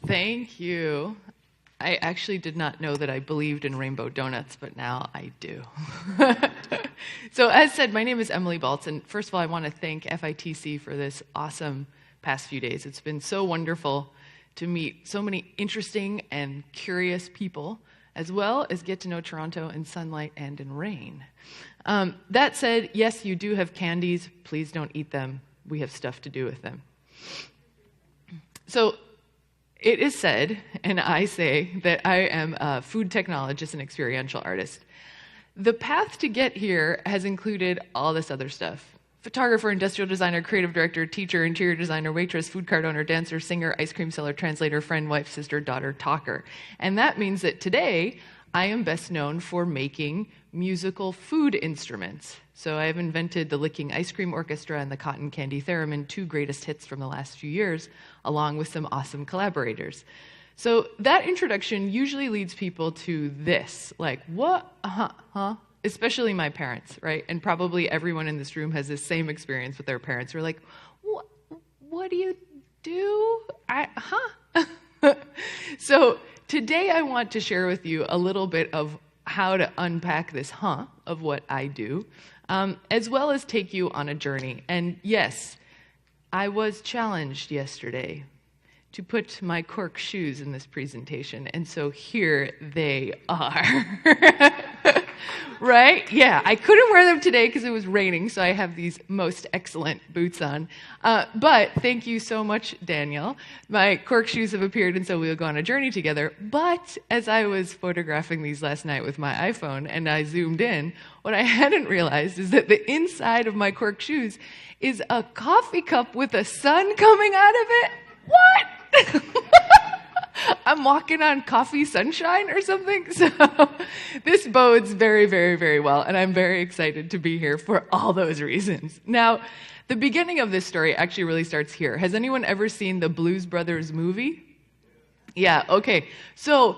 Thank you. I actually did not know that I believed in rainbow donuts, but now I do. So as said, my name is Emilie Baltz, and first of all, I want to thank FITC for this awesome past few days. It's been so wonderful to meet so many interesting and curious people, as well as get to know Toronto in sunlight and in rain. That said, yes, you do have candies. Please don't eat them. We have stuff to do with them. So it is said, and I say, that I am a food technologist and experiential artist. The path to get here has included all this other stuff. Photographer, industrial designer, creative director, teacher, interior designer, waitress, food cart owner, dancer, singer, ice cream seller, translator, friend, wife, sister, daughter, talker. And that means that today I am best known for making musical food instruments. So I have invented the Licking Ice Cream Orchestra and the Cotton Candy Theremin, two greatest hits from the last few years, along with some awesome collaborators. So that introduction usually leads people to this, like, what? Huh? Especially my parents, right? And probably everyone in this room has the same experience with their parents. We're like, what do you do? So today I want to share with you a little bit of how to unpack this of what I do, as well as take you on a journey. And yes, I was challenged yesterday to put my cork shoes in this presentation, and so here they are. Right? Yeah, I couldn't wear them today because it was raining, so I have these most excellent boots on. But thank you so much, Daniel. My cork shoes have appeared, and so we'll go on a journey together. But as I was photographing these last night with my iPhone and I zoomed in, what I hadn't realized is that the inside of my cork shoes is a coffee cup with a sun coming out of it. What? I'm walking on coffee sunshine or something. So this bodes very, very, very well. And I'm very excited to be here for all those reasons. Now, the beginning of this story actually really starts here. Has anyone ever seen the Blues Brothers movie? Yeah, okay. So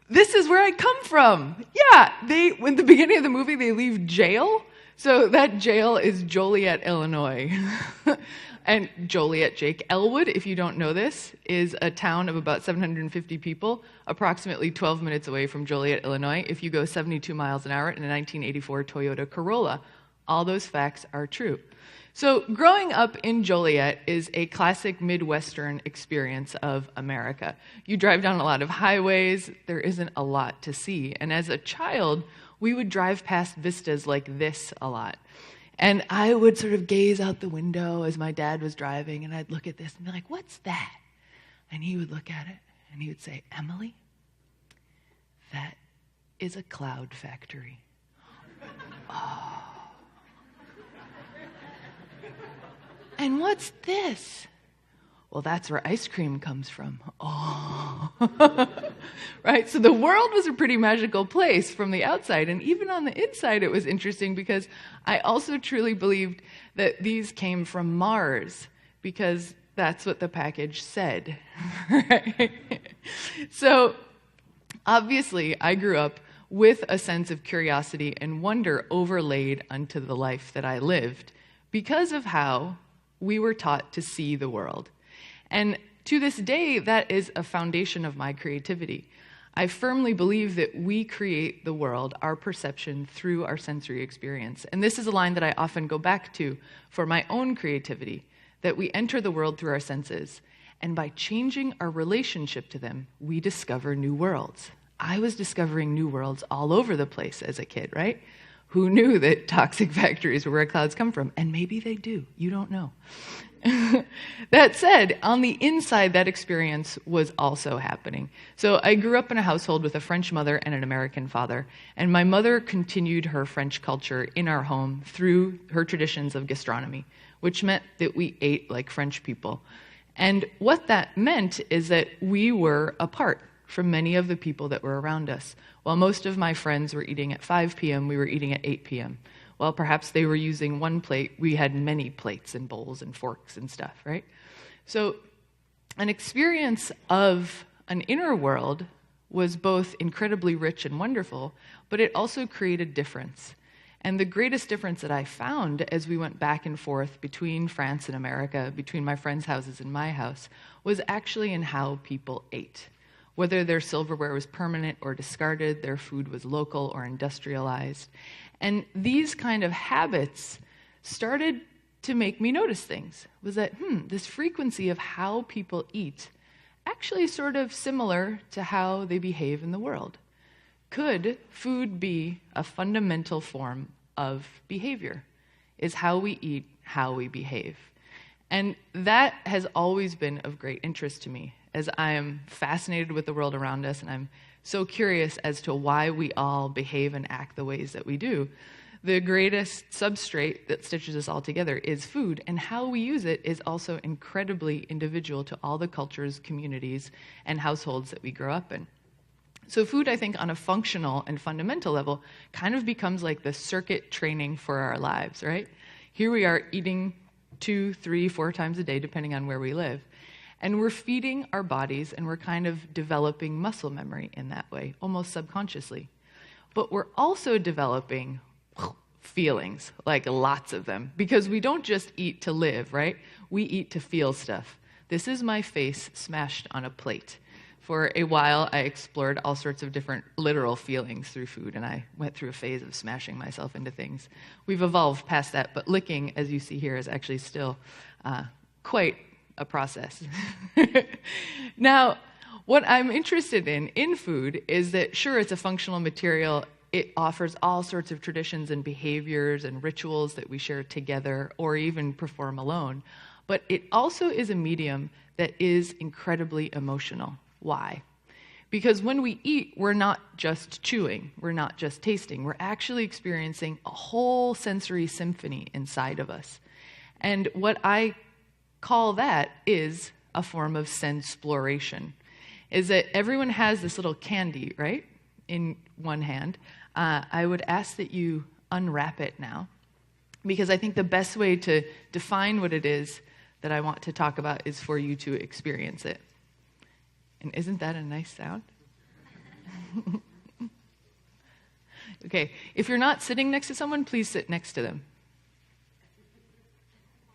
this is where I come from. Yeah, in the beginning of the movie, they leave jail. So that jail is Joliet, Illinois. And Joliet, Jake Elwood, if you don't know this, is a town of about 750 people, approximately 12 minutes away from Joliet, Illinois, if you go 72 miles an hour in a 1984 Toyota Corolla. All those facts are true. So growing up in Joliet is a classic Midwestern experience of America. You drive down a lot of highways, there isn't a lot to see. And as a child, we would drive past vistas like this a lot. And I would sort of gaze out the window as my dad was driving, and I'd look at this and be like, what's that? And he would look at it, and he would say, Emily, that is a cloud factory. Oh. And what's this? Well, that's where ice cream comes from. Oh. Right? So the world was a pretty magical place from the outside. And even on the inside, it was interesting because I also truly believed that these came from Mars because that's what the package said. Right? So obviously, I grew up with a sense of curiosity and wonder overlaid onto the life that I lived because of how we were taught to see the world. And to this day, that is a foundation of my creativity. I firmly believe that we create the world, our perception, through our sensory experience. And this is a line that I often go back to for my own creativity, that we enter the world through our senses. And by changing our relationship to them, we discover new worlds. I was discovering new worlds all over the place as a kid, right? Who knew that toxic factories were where clouds come from? And maybe they do. You don't know. That said, on the inside, that experience was also happening. So I grew up in a household with a French mother and an American father, and my mother continued her French culture in our home through her traditions of gastronomy, which meant that we ate like French people. And what that meant is that we were apart from many of the people that were around us. While most of my friends were eating at 5 p.m., we were eating at 8 p.m. While perhaps they were using one plate, we had many plates and bowls and forks and stuff, right? So an experience of an inner world was both incredibly rich and wonderful, but it also created difference. And the greatest difference that I found as we went back and forth between France and America, between my friends' houses and my house, was actually in how people ate. Whether their silverware was permanent or discarded, their food was local or industrialized. And these kind of habits started to make me notice things. Was that, this frequency of how people eat actually sort of similar to how they behave in the world. Could food be a fundamental form of behavior? Is how we eat, how we behave? And that has always been of great interest to me, as I am fascinated with the world around us, and I'm so curious as to why we all behave and act the ways that we do. The greatest substrate that stitches us all together is food, and how we use it is also incredibly individual to all the cultures, communities, and households that we grow up in. So food, I think, on a functional and fundamental level, kind of becomes like the circuit training for our lives, right? Here we are eating 2, 3, 4 times a day, depending on where we live. And we're feeding our bodies, and we're kind of developing muscle memory in that way, almost subconsciously. But we're also developing feelings, like lots of them, because we don't just eat to live, right? We eat to feel stuff. This is my face smashed on a plate. For a while, I explored all sorts of different literal feelings through food, and I went through a phase of smashing myself into things. We've evolved past that, but licking, as you see here, is actually still quite a process. Now, what I'm interested in food is that, sure, it's a functional material. It offers all sorts of traditions and behaviors and rituals that we share together or even perform alone. But it also is a medium that is incredibly emotional. Why? Because when we eat, we're not just chewing, we're not just tasting, we're actually experiencing a whole sensory symphony inside of us. And what I call that is a form of sensploration. Is that everyone has this little candy, right, in one hand. I would ask that you unwrap it now, because I think the best way to define what it is that I want to talk about is for you to experience it. And isn't that a nice sound? Okay, if you're not sitting next to someone, please sit next to them.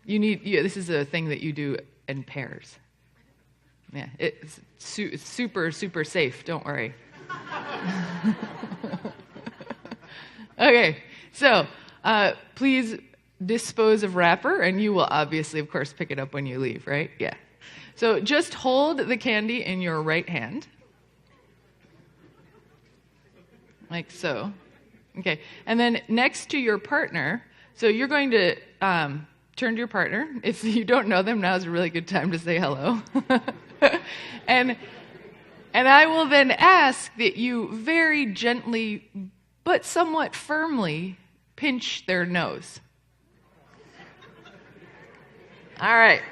This is a thing that you do in pairs. Yeah, it's super, super safe, don't worry. Okay, so please dispose of wrapper, and you will obviously, of course, pick it up when you leave, right? Yeah. So just hold the candy in your right hand, like so. Okay, and then next to your partner, so you're going to turn to your partner. If you don't know them, now is a really good time to say hello. And I will then ask that you very gently, but somewhat firmly, pinch their nose. All right.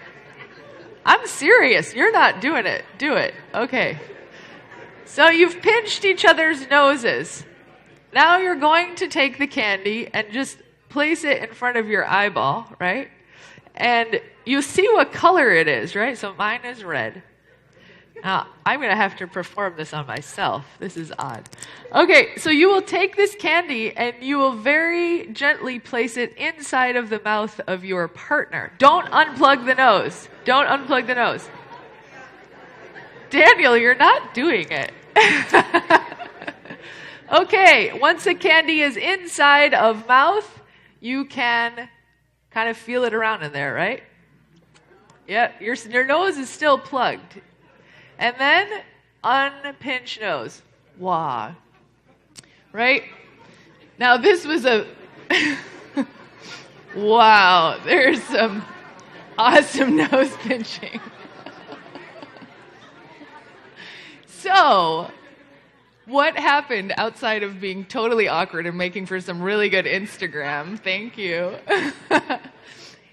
I'm serious. You're not doing it. Do it. Okay. So you've pinched each other's noses. Now you're going to take the candy and just place it in front of your eyeball, right? And you see what color it is, right? So mine is red. Now, I'm going to have to perform this on myself. This is odd. Okay, so you will take this candy and you will very gently place it inside of the mouth of your partner. Don't unplug the nose. Don't unplug the nose. Daniel, you're not doing it. Okay, once the candy is inside of mouth, you can kind of feel it around in there, right? Yeah, your nose is still plugged. And then unpinch nose. Wah. Right? Now this was a... Wow, there's some awesome nose pinching. So, what happened outside of being totally awkward and making for some really good Instagram, thank you,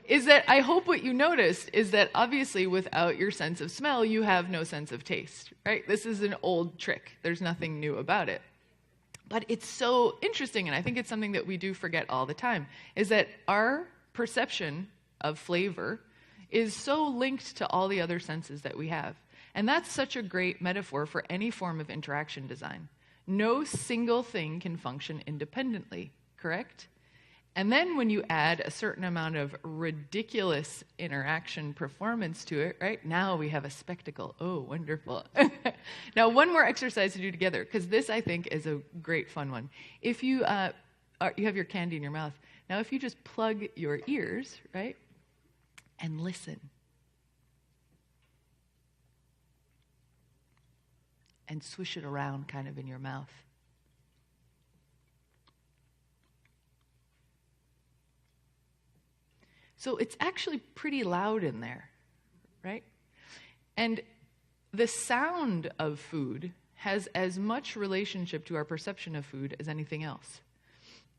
is that I hope what you noticed is that obviously without your sense of smell, you have no sense of taste, right? This is an old trick. There's nothing new about it. But it's so interesting, and I think it's something that we do forget all the time, is that our perception of flavor is so linked to all the other senses that we have. And that's such a great metaphor for any form of interaction design. No single thing can function independently, correct? And then when you add a certain amount of ridiculous interaction performance to it, right, now we have a spectacle. Oh, wonderful. Now, one more exercise to do together, because this, I think, is a great fun one. If you, you have your candy in your mouth. Now, if you just plug your ears, right, and listen. And swish it around kind of in your mouth. So it's actually pretty loud in there, right? And the sound of food has as much relationship to our perception of food as anything else.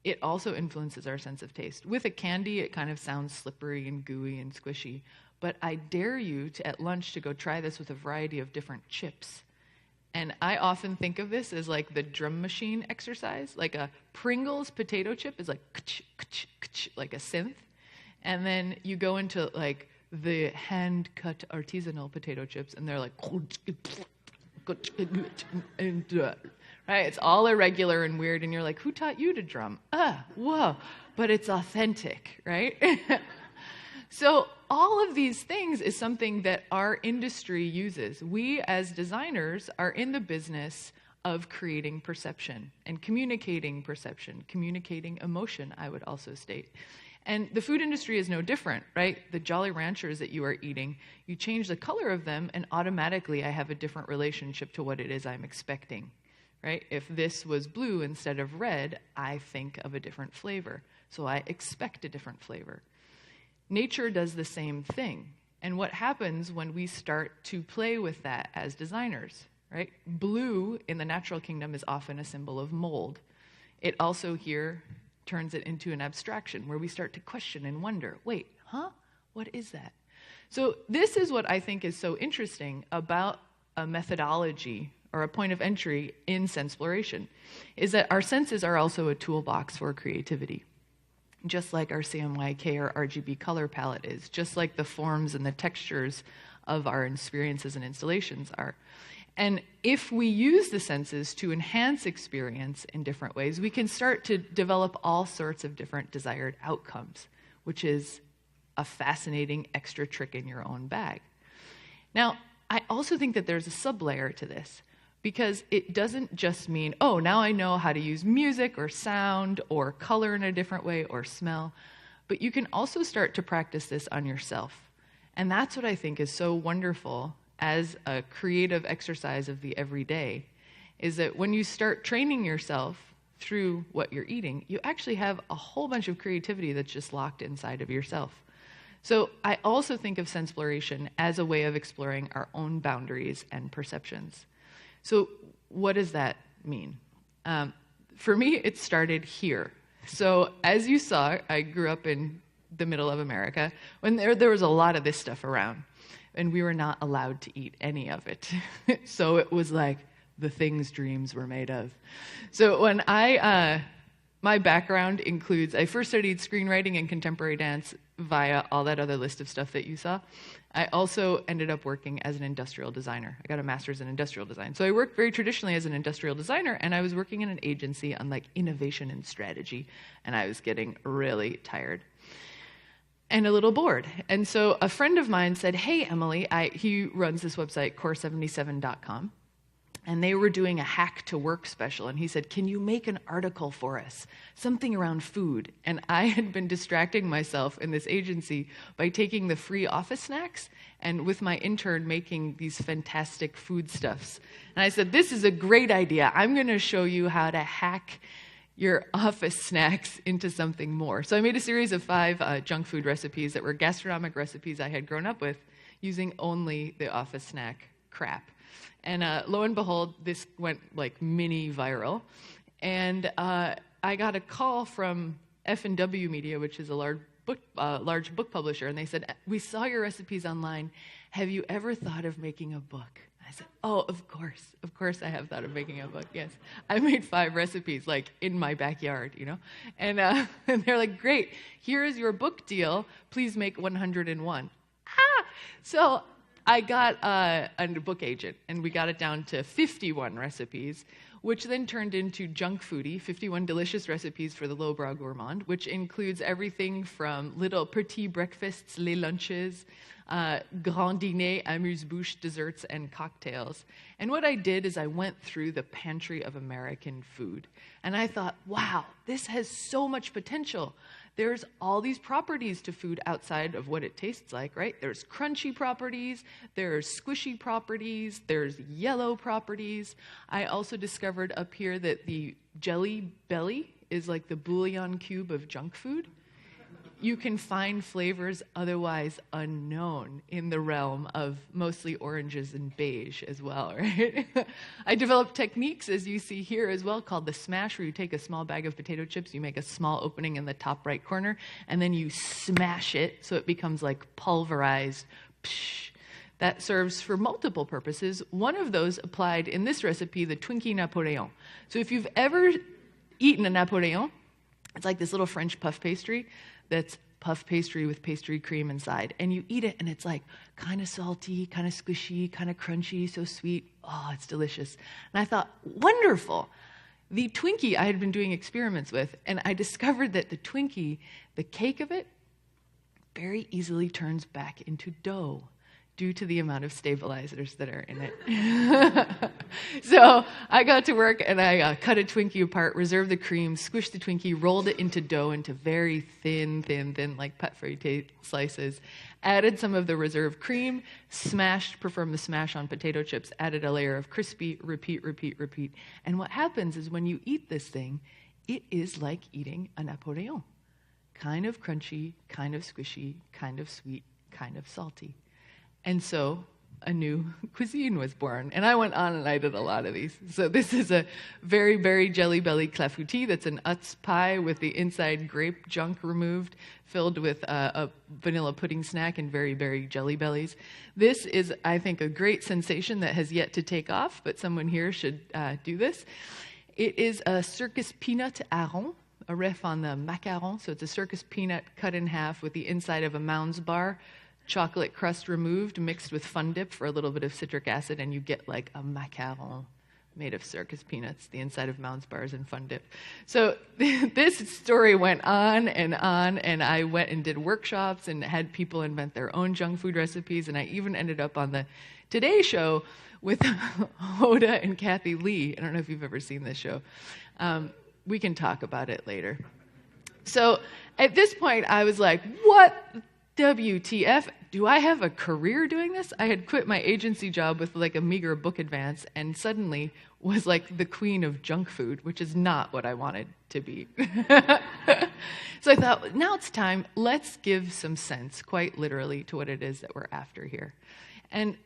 It also influences our sense of taste. With a candy, it kind of sounds slippery and gooey and squishy. But I dare you to, at lunch, to go try this with a variety of different chips. And I often think of this as like the drum machine exercise. Like a Pringles potato chip is like like a synth. And then you go into like the hand-cut artisanal potato chips, and they're like, right? It's all irregular and weird, and you're like, who taught you to drum? Whoa, but it's authentic, right? So all of these things is something that our industry uses. We as designers are in the business of creating perception and communicating perception, communicating emotion, I would also state. And the food industry is no different, right? The Jolly Ranchers that you are eating, you change the color of them, and automatically I have a different relationship to what it is I'm expecting, right? If this was blue instead of red, I think of a different flavor. So I expect a different flavor. Nature does the same thing. And what happens when we start to play with that as designers, right? Blue in the natural kingdom is often a symbol of mold. It also here turns it into an abstraction where we start to question and wonder, wait, what is that? So this is what I think is so interesting about a methodology or a point of entry in Sensploration, is that our senses are also a toolbox for creativity. Just like our CMYK or RGB color palette is, just like the forms and the textures of our experiences and installations are. And if we use the senses to enhance experience in different ways, we can start to develop all sorts of different desired outcomes, which is a fascinating extra trick in your own bag. Now, I also think that there's a sub-layer to this, because it doesn't just mean, oh, now I know how to use music or sound or color in a different way or smell, but you can also start to practice this on yourself. And that's what I think is so wonderful as a creative exercise of the everyday, is that when you start training yourself through what you're eating, you actually have a whole bunch of creativity that's just locked inside of yourself. So I also think of Sensploration as a way of exploring our own boundaries and perceptions. So what does that mean? For me, it started here. So as you saw, I grew up in the middle of America when there was a lot of this stuff around, and we were not allowed to eat any of it. So it was like the things dreams were made of. So when my background includes, I first studied screenwriting and contemporary dance via all that other list of stuff that you saw. I also ended up working as an industrial designer. I got a master's in industrial design. So I worked very traditionally as an industrial designer, and I was working in an agency on like innovation and strategy, and I was getting really tired and a little bored. And so a friend of mine said, hey, Emily, he runs this website, core77.com, and they were doing a hack to work special. And he said, can you make an article for us? Something around food. And I had been distracting myself in this agency by taking the free office snacks and with my intern making these fantastic foodstuffs. And I said, this is a great idea. I'm going to show you how to hack your office snacks into something more. So I made a series of 5 junk food recipes that were gastronomic recipes I had grown up with using only the office snack crap. And lo and behold, this went like mini viral. And I got a call from F&W Media, which is a large book publisher, and they said, we saw your recipes online. Have you ever thought of making a book? I said, oh, of course I have thought of making a book, yes. I made 5 recipes, like, in my backyard, you know? And they're like, great, here is your book deal. Please make 101. So I got a book agent, and we got it down to 51 recipes, which then turned into Junk Foodie, 51 delicious recipes for the lowbrow gourmand, which includes everything from little petit breakfasts, les lunches, grand dîner, amuse-bouche, desserts, and cocktails. And what I did is I went through the pantry of American food. And I thought, wow, this has so much potential. There's all these properties to food outside of what it tastes like, right? There's crunchy properties, there's squishy properties, there's yellow properties. I also discovered up here that the jelly belly is like the bouillon cube of junk food. You can find flavors otherwise unknown in the realm of mostly oranges and beige as well, right? I developed techniques, as you see here as well, called the smash, where you take a small bag of potato chips, you make a small opening in the top right corner, and then you smash it so it becomes like pulverized. Psh. That serves for multiple purposes. One of those applied in this recipe, the Twinkie Napoleon. So if you've ever eaten a Napoleon, it's like this little French puff pastry that's puff pastry with pastry cream inside. And you eat it, and it's like kind of salty, kind of squishy, kind of crunchy, so sweet. Oh, it's delicious. And I thought, wonderful. The Twinkie I had been doing experiments with, and I discovered that the Twinkie, the cake of it, very easily turns back into dough due to the amount of stabilizers that are in it. So I got to work, and I cut a Twinkie apart, reserved the cream, squished the Twinkie, rolled it into dough, into very thin, like pâte feuilletée slices, added some of the reserved cream, performed the smash on potato chips, added a layer of crispy, repeat. And what happens is when you eat this thing, it is like eating a Napoleon. Kind of crunchy, kind of squishy, kind of sweet, kind of salty. And so a new cuisine was born. And I went on and I did a lot of these. So this is a very berry jelly belly clafoutis. That's an Utz pie with the inside grape junk removed, filled with a vanilla pudding snack and very berry jelly bellies. This is, I think, a great sensation that has yet to take off, but someone here should do this. It is a circus peanut aron, a riff on the macaron. So it's a circus peanut cut in half with the inside of a Mounds bar, chocolate crust removed, mixed with Fun Dip for a little bit of citric acid, and you get like a macaron made of circus peanuts, the inside of Mounds bars and Fun Dip. So this story went on, and I went and did workshops and had people invent their own junk food recipes, and I even ended up on the Today Show with Hoda and Kathy Lee. I don't know if you've ever seen this show. We can talk about it later. So at this point, I was like, what WTF? Do I have a career doing this? I had quit my agency job with like a meager book advance and suddenly was like the queen of junk food, which is not what I wanted to be. So I thought, now it's time. Let's give some sense, quite literally, to what it is that we're after here. And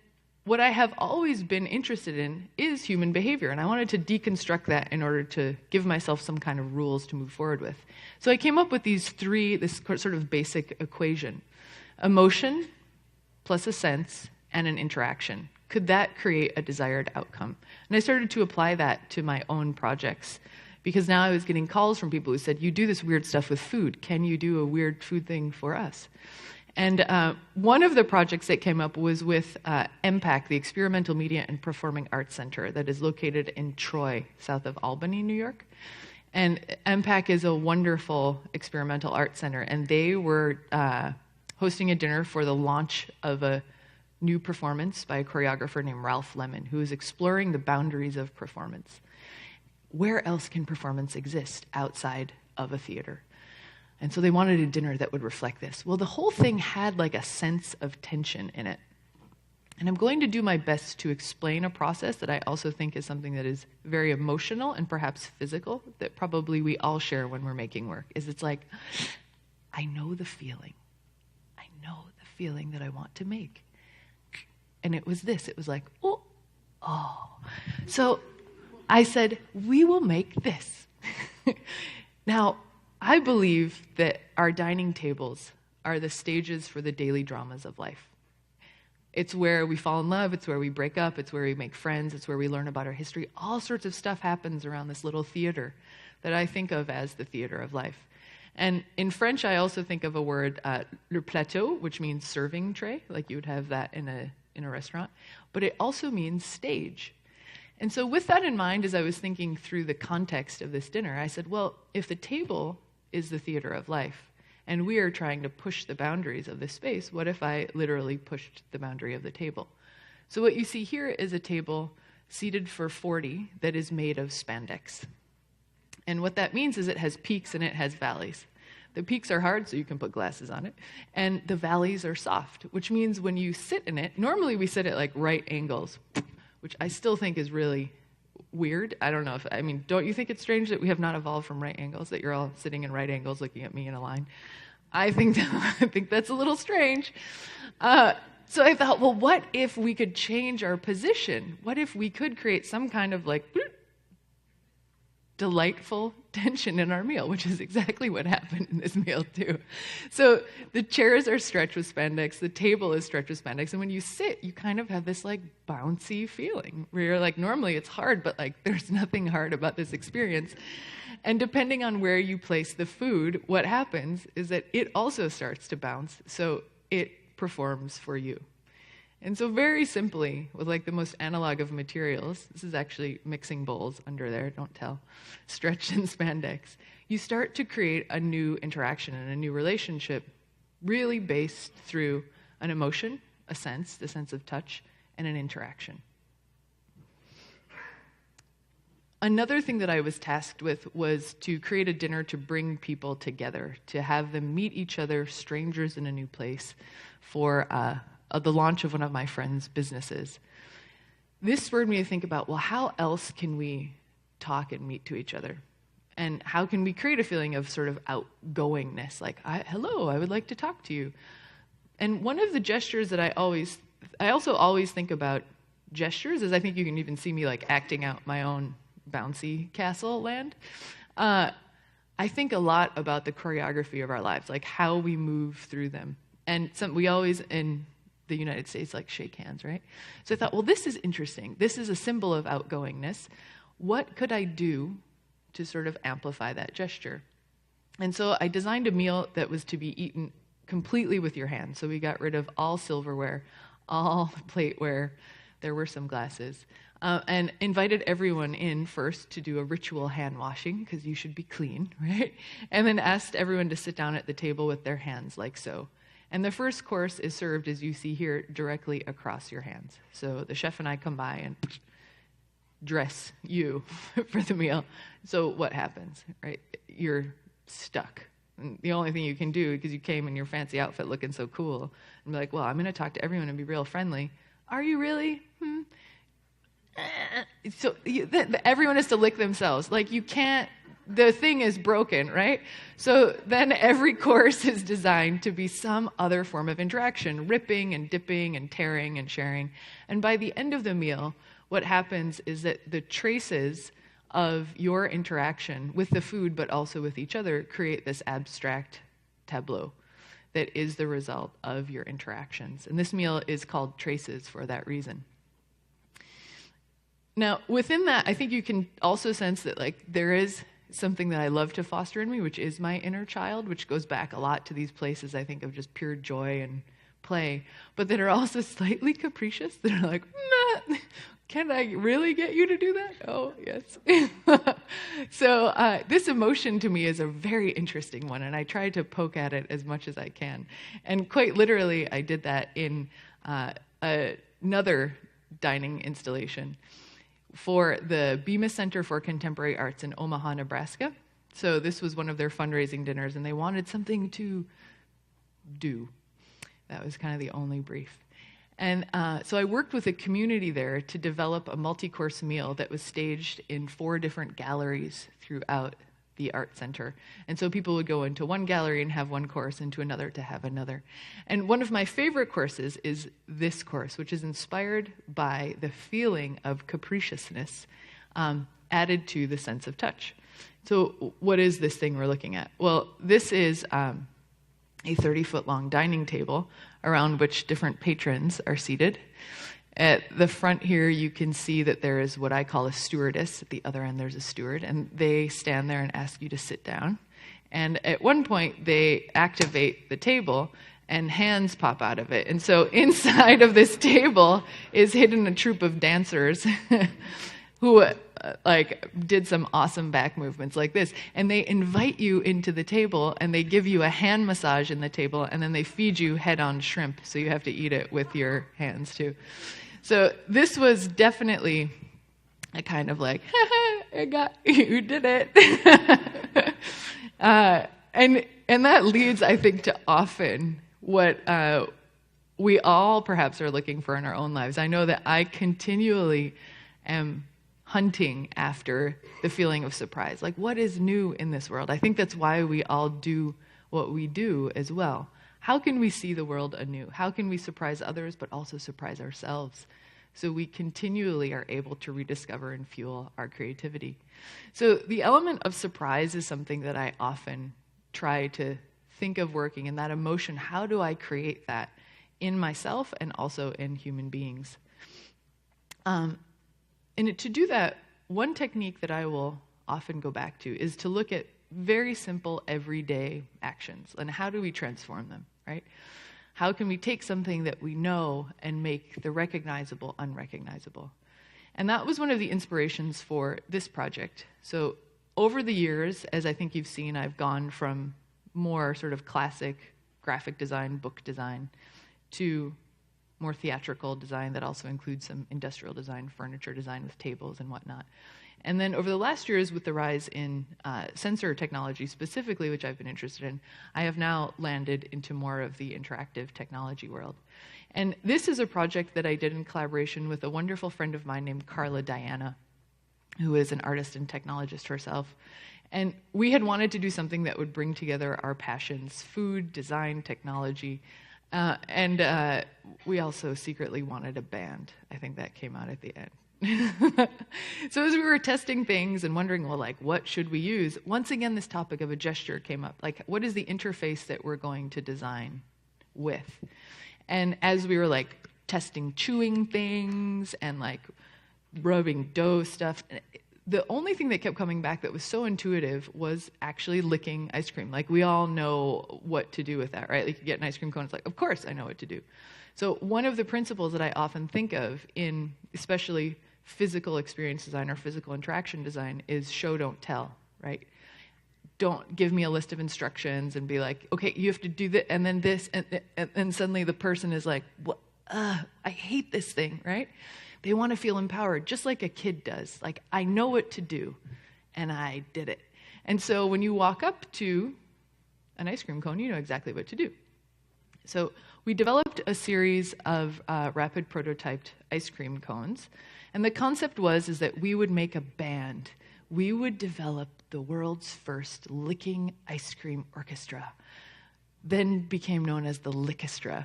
what I have always been interested in is human behavior, and I wanted to deconstruct that in order to give myself some kind of rules to move forward with. So I came up with this sort of basic equation. Emotion plus a sense and an interaction. Could that create a desired outcome? And I started to apply that to my own projects, because now I was getting calls from people who said, you do this weird stuff with food. Can you do a weird food thing for us? And one of the projects that came up was with MPAC, the Experimental Media and Performing Arts Center, that is located in Troy, south of Albany, New York. And MPAC is a wonderful experimental arts center, and they were hosting a dinner for the launch of a new performance by a choreographer named Ralph Lemon, who is exploring the boundaries of performance. Where else can performance exist outside of a theater? And so they wanted a dinner that would reflect this. Well, the whole thing had like a sense of tension in it. And I'm going to do my best to explain a process that I also think is something that is very emotional and perhaps physical, that probably we all share when we're making work, is it's like, I know the feeling. I know the feeling that I want to make. And it was this. It was like, oh. So I said, we will make this. Now, I believe that our dining tables are the stages for the daily dramas of life. It's where we fall in love, it's where we break up, it's where we make friends, it's where we learn about our history. All sorts of stuff happens around this little theater that I think of as the theater of life. And in French, I also think of a word, le plateau, which means serving tray, like you would have that in a restaurant. But it also means stage. And so with that in mind, as I was thinking through the context of this dinner, I said, well, if the table is the theater of life, and we are trying to push the boundaries of this space, what if I literally pushed the boundary of the table? So what you see here is a table seated for 40 that is made of spandex. And what that means is it has peaks and it has valleys. The peaks are hard, so you can put glasses on it. And the valleys are soft, which means when you sit in it, normally we sit at like right angles, which I still think is really weird. I don't know if, don't you think it's strange that we have not evolved from right angles, that you're all sitting in right angles looking at me in a line? I think that's a little strange. So I thought, well, what if we could change our position? What if we could create some kind of like delightful tension in our meal, which is exactly what happened in this meal too. So the chairs are stretched with spandex, the table is stretched with spandex, and when you sit, you kind of have this like bouncy feeling where you're like, normally it's hard, but like there's nothing hard about this experience. And depending on where you place the food, what happens is that it also starts to bounce, so it performs for you. And so very simply, with like the most analog of materials, this is actually mixing bowls under there, don't tell, stretched in spandex, you start to create a new interaction and a new relationship really based through an emotion, a sense, the sense of touch, and an interaction. Another thing that I was tasked with was to create a dinner to bring people together, to have them meet each other, strangers in a new place, for the launch of one of my friends' businesses. This spurred me to think about, well, how else can we talk and meet to each other? And how can we create a feeling of sort of outgoingness, like, hello, I would like to talk to you. And one of the gestures that I also always think about gestures, is I think you can even see me like acting out my own bouncy castle land. I think a lot about the choreography of our lives, like how we move through them. And we always, in the United States, like shake hands, right? So I thought, well, this is interesting. This is a symbol of outgoingness. What could I do to sort of amplify that gesture? And so I designed a meal that was to be eaten completely with your hands. So we got rid of all silverware, all plateware. There were some glasses. And invited everyone in first to do a ritual hand washing, because you should be clean, right? And then asked everyone to sit down at the table with their hands like so. And the first course is served, as you see here, directly across your hands. So the chef and I come by and dress you for the meal. So what happens, right? You're stuck. And the only thing you can do, because you came in your fancy outfit looking so cool, and be like, well, I'm going to talk to everyone and be real friendly. Are you really? So everyone has to lick themselves. Like you can't, the thing is broken, right? So then every course is designed to be some other form of interaction, ripping and dipping and tearing and sharing. And by the end of the meal, what happens is that the traces of your interaction with the food, but also with each other, create this abstract tableau that is the result of your interactions. And this meal is called Traces for that reason. Now, within that, I think you can also sense that like there is something that I love to foster in me, which is my inner child, which goes back a lot to these places, I think, of just pure joy and play, but that are also slightly capricious, that are like, nah, can I really get you to do that? Oh, yes. So this emotion to me is a very interesting one, and I try to poke at it as much as I can. And quite literally, I did that in another dining installation for the Bemis Center for Contemporary Arts in Omaha, Nebraska. So this was one of their fundraising dinners, and they wanted something to do. That was kind of the only brief. And so I worked with a community there to develop a multi-course meal that was staged in 4 different galleries throughout the art center. And so people would go into one gallery and have one course, into another to have another. And one of my favorite courses is this course, which is inspired by the feeling of capriciousness added to the sense of touch. So what is this thing we're looking at? Well, this is a 30-foot long dining table around which different patrons are seated. At the front here, you can see that there is what I call a stewardess. At the other end, there's a steward, and they stand there and ask you to sit down. And at one point, they activate the table, and hands pop out of it. And so inside of this table is hidden a troupe of dancers who like did some awesome back movements like this. And they invite you into the table, and they give you a hand massage in the table, and then they feed you head-on shrimp, so you have to eat it with your hands too. So this was definitely a kind of like, I got you, did it. And that leads, I think, to often what we all perhaps are looking for in our own lives. I know that I continually am hunting after the feeling of surprise. Like, what is new in this world? I think that's why we all do what we do as well. How can we see the world anew? How can we surprise others, but also surprise ourselves? So we continually are able to rediscover and fuel our creativity. So the element of surprise is something that I often try to think of working, and that emotion, how do I create that in myself and also in human beings? And to do that, one technique that I will often go back to is to look at very simple everyday actions and how do we transform them, right? How can we take something that we know and make the recognizable unrecognizable? And that was one of the inspirations for this project. So over the years, as I think you've seen, I've gone from more sort of classic graphic design, book design, to more theatrical design that also includes some industrial design, furniture design with tables and whatnot. And then over the last years, with the rise in sensor technology specifically, which I've been interested in, I have now landed into more of the interactive technology world. And this is a project that I did in collaboration with a wonderful friend of mine named Carla Diana, who is an artist and technologist herself. And we had wanted to do something that would bring together our passions, food, design, technology, and we also secretly wanted a band. I think that came out at the end. So as we were testing things and wondering, well, like, what should we use? Once again, this topic of a gesture came up. Like, what is the interface that we're going to design with? And as we were, like, testing chewing things and, like, rubbing dough stuff, the only thing that kept coming back that was so intuitive was actually licking ice cream. Like, we all know what to do with that, right? Like, you get an ice cream cone, it's like, of course I know what to do. So one of the principles that I often think of in especially physical experience design or physical interaction design is show, don't tell, right? Don't give me a list of instructions and be like, okay, you have to do this and then this, and suddenly the person is like, what? I hate this thing, right? They want to feel empowered, just like a kid does. Like, I know what to do, and I did it. And so when you walk up to an ice cream cone, you know exactly what to do. So we developed a series of rapid prototyped ice cream cones. And the concept is that we would make a band. We would develop the world's first licking ice cream orchestra, then became known as the Lickestra.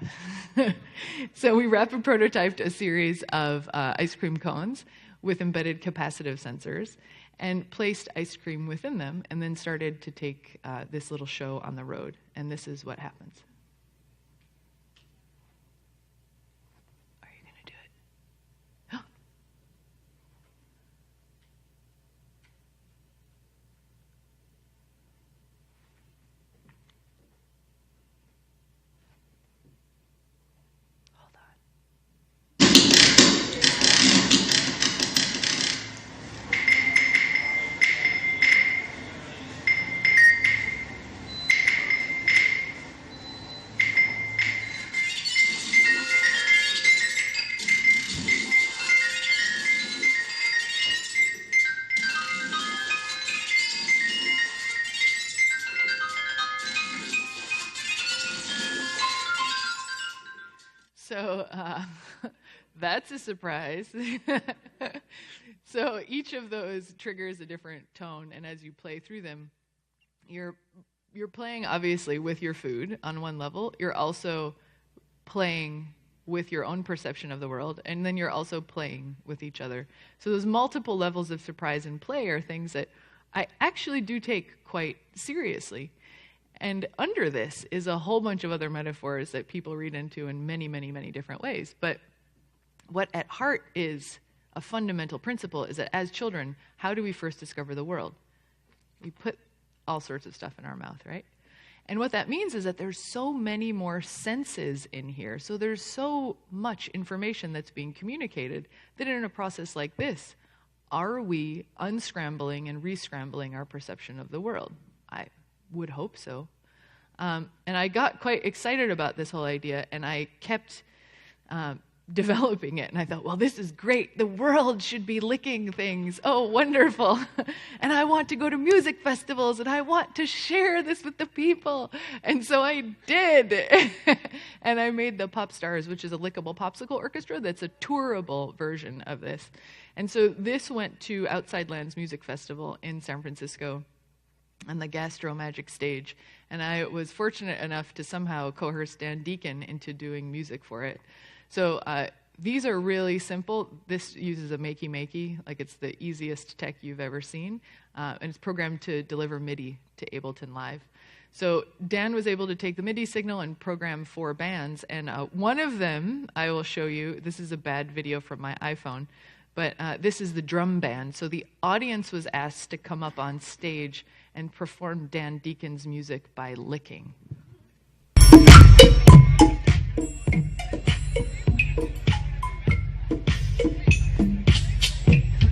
So we rapid prototyped a series of ice cream cones with embedded capacitive sensors and placed ice cream within them, and then started to take this little show on the road. And this is what happens. Are you going to do it? So that's a surprise. So each of those triggers a different tone, and as you play through them, you're playing obviously with your food on one level. You're also playing with your own perception of the world, and then you're also playing with each other. So those multiple levels of surprise and play are things that I actually do take quite seriously. And under this is a whole bunch of other metaphors that people read into in many, many, many different ways. But what at heart is a fundamental principle is that as children, how do we first discover the world? We put all sorts of stuff in our mouth, right? And what that means is that there's so many more senses in here. So there's so much information that's being communicated that in a process like this, are we unscrambling and rescrambling our perception of the world? I would hope so. And I got quite excited about this whole idea, and I kept developing it. And I thought, well, this is great. The world should be licking things. Oh, wonderful. And I want to go to music festivals, and I want to share this with the people. And so I did. And I made the Pop Stars, which is a lickable popsicle orchestra that's a tourable version of this. And so this went to Outside Lands Music Festival in San Francisco on the Gastro Magic stage. And I was fortunate enough to somehow coerce Dan Deacon into doing music for it. So these are really simple. This uses a makey-makey, like it's the easiest tech you've ever seen. And it's programmed to deliver MIDI to Ableton Live. So Dan was able to take the MIDI signal and program 4 bands. And one of them, I will show you. This is a bad video from my iPhone. But this is the drum band. So the audience was asked to come up on stage and perform Dan Deacon's music by licking.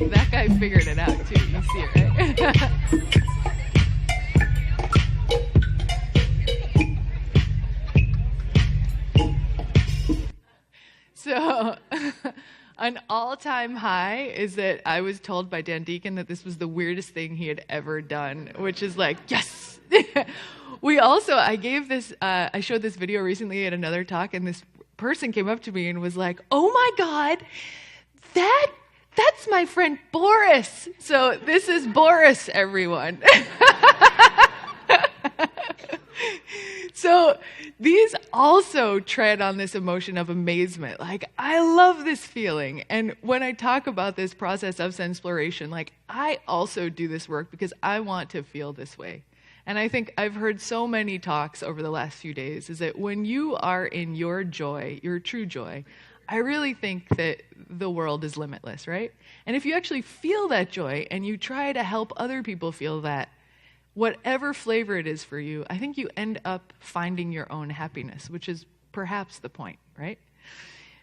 That guy figured it out too. You see it, right? So an all-time high is that I was told by Dan Deacon that this was the weirdest thing he had ever done, which is like, yes! I showed this video recently at another talk, and this person came up to me and was like, oh my God, that's my friend Boris. So this is Boris, everyone. So these also tread on this emotion of amazement. Like, I love this feeling. And when I talk about this process of Sensploration, like, I also do this work because I want to feel this way. And I think I've heard so many talks over the last few days is that when you are in your joy, your true joy, I really think that the world is limitless, right? And if you actually feel that joy and you try to help other people feel that, whatever flavor it is for you, I think you end up finding your own happiness, which is perhaps the point, right?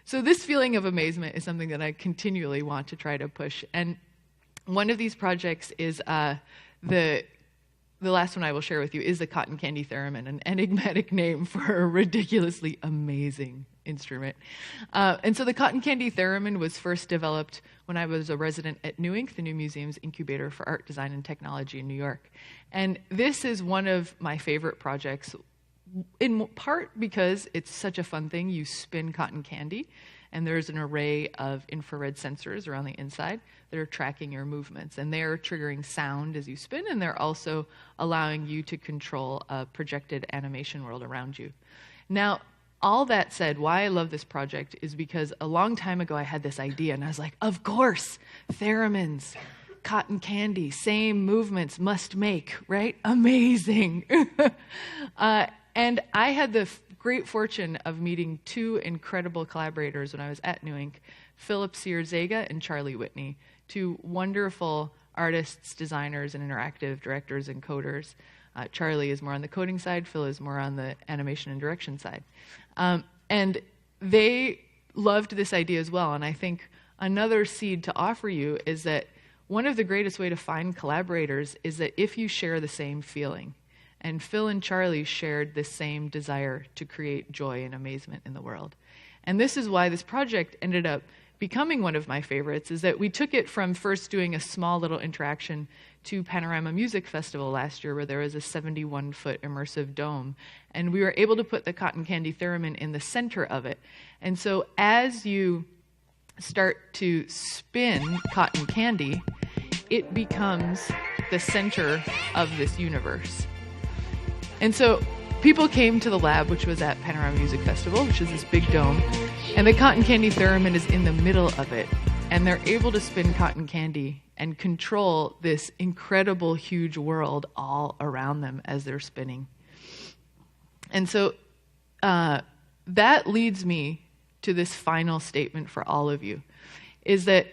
So this feeling of amazement is something that I continually want to try to push. And one of these projects is the last one I will share with you is the Cotton Candy Theremin, an enigmatic name for a ridiculously amazing instrument. And so the Cotton Candy Theremin was first developed when I was a resident at New Inc., the New Museum's incubator for art, design, and technology in New York. And this is one of my favorite projects, in part because it's such a fun thing. You spin cotton candy, and there's an array of infrared sensors around the inside that are tracking your movements. And they're triggering sound as you spin, and they're also allowing you to control a projected animation world around you. Now, all that said, why I love this project is because a long time ago I had this idea, and I was like, of course, theremins, cotton candy, same movements must make, right? Amazing. And I had the great fortune of meeting 2 incredible collaborators when I was at New Inc., Philip Sears-Zega and Charlie Whitney, 2 wonderful artists, designers, and interactive directors and coders. Charlie is more on the coding side, Phil is more on the animation and direction side. And they loved this idea as well, and I think another seed to offer you is that one of the greatest way to find collaborators is that if you share the same feeling. And Phil and Charlie shared the same desire to create joy and amazement in the world. And this is why this project ended up becoming one of my favorites, is that we took it from first doing a small little interaction to Panorama Music Festival last year, where there was a 71-foot immersive dome. And we were able to put the Cotton Candy Theremin in the center of it. And so as you start to spin cotton candy, it becomes the center of this universe. And so people came to the lab, which was at Panorama Music Festival, which is this big dome, and the Cotton Candy Theremin is in the middle of it. And they're able to spin cotton candy and control this incredible, huge world all around them as they're spinning. And so that leads me to this final statement for all of you, is that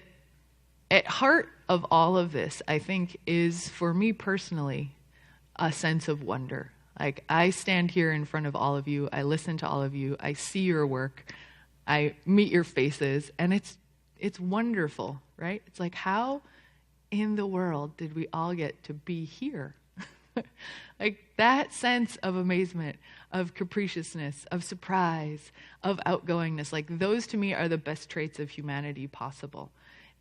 at heart of all of this, I think, is, for me personally, a sense of wonder. Like, I stand here in front of all of you, I listen to all of you, I see your work, I meet your faces, and it's wonderful, right? It's like, how in the world did we all get to be here? Like that sense of amazement, of capriciousness, of surprise, of outgoingness, like those to me are the best traits of humanity possible.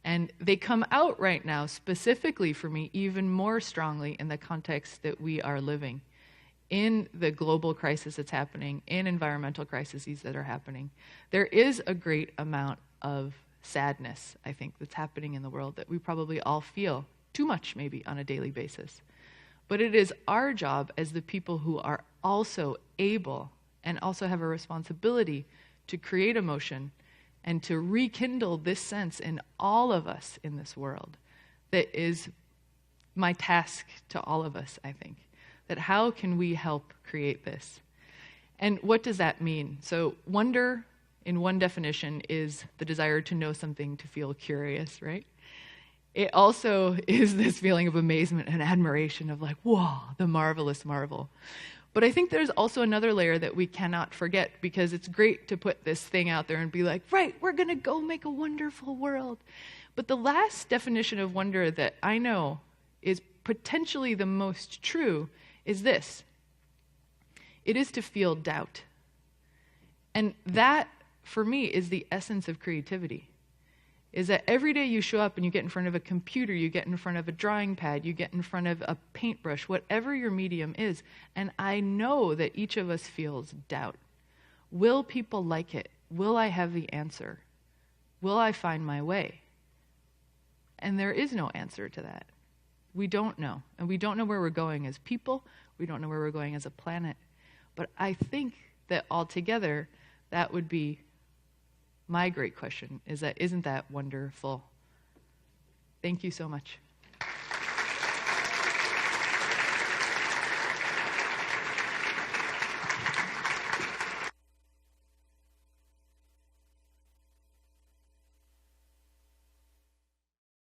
And they come out right now, specifically for me, even more strongly in the context that we are living, in the global crisis that's happening, in environmental crises that are happening. There is a great amount of sadness, I think, that's happening in the world that we probably all feel, too much maybe, on a daily basis. But it is our job as the people who are also able and also have a responsibility to create emotion and to rekindle this sense in all of us in this world. That is my task to all of us, I think. That how can we help create this? And what does that mean? So wonder, in one definition, is the desire to know something, to feel curious, right? It also is this feeling of amazement and admiration of like, whoa, the marvelous marvel. But I think there's also another layer that we cannot forget, because it's great to put this thing out there and be like, right, we're going to go make a wonderful world. But the last definition of wonder that I know is potentially the most true is this. It is to feel doubt. And that, for me, is the essence of creativity. Is that every day you show up and you get in front of a computer, you get in front of a drawing pad, you get in front of a paintbrush, whatever your medium is, and I know that each of us feels doubt. Will people like it? Will I have the answer? Will I find my way? And there is no answer to that. We don't know. And we don't know where we're going as people. We don't know where we're going as a planet. But I think that altogether, that would be my great question, is that isn't that wonderful? Thank you so much.